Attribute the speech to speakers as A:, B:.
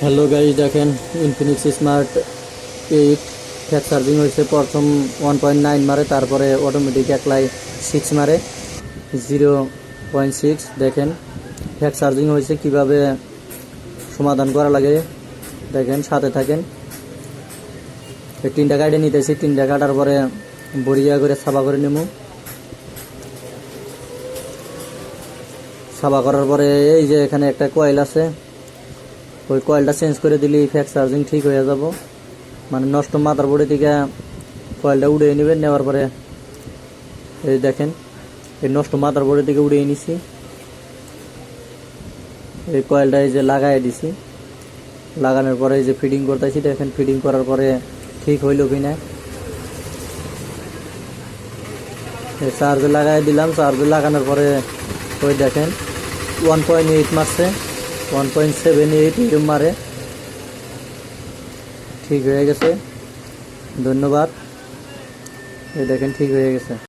A: Hello guys, দেখেন Infinix smart 8 fact charging হয়েছে। প্রথম 1.9 মারে, তারপরে অটোমেটিক একলাই 6 মারে 0.6। দেখেন ফ্যাক্ট চার্জিং হয়েছে, কিভাবে সমাধান করা লাগে দেখেন, সাথে থাকেন। এই 3টা কাটে নিতেছি, 3টা কাটার পরে বড়িয়া করে সাফা করে নেব। সাফা করার পরে এই যে এখানে একটা কয়েল আছে, ওই কয়েলটা চেঞ্জ করে দিলে ফ্যাক্ট চার্জিং ঠিক হয়ে যাব। মানে নষ্ট মাদারবোর্ডের থেকে কয়েলটা উড়িয়ে নেবেন। নেওয়ার পরে এই দেখেন, এই নষ্ট মাদারবোর্ডের থেকে উড়িয়ে নিছি। এই কয়েলটা এই যে লাগাই দিছি, লাগানোর পরে এই যে ফিটিং করতেছি। দেখেন ফিটিং করার পরে ঠিক হইল কিনা। চার্জে লাগাই দিলাম, চার্জে লাগানোর পরে ওই দেখেন 1.8 মারছে, 1.78 এরকম মারে। ঠিক হয়ে গেছে, ধন্যবাদ। এই দেখেন ঠিক হয়ে গেছে।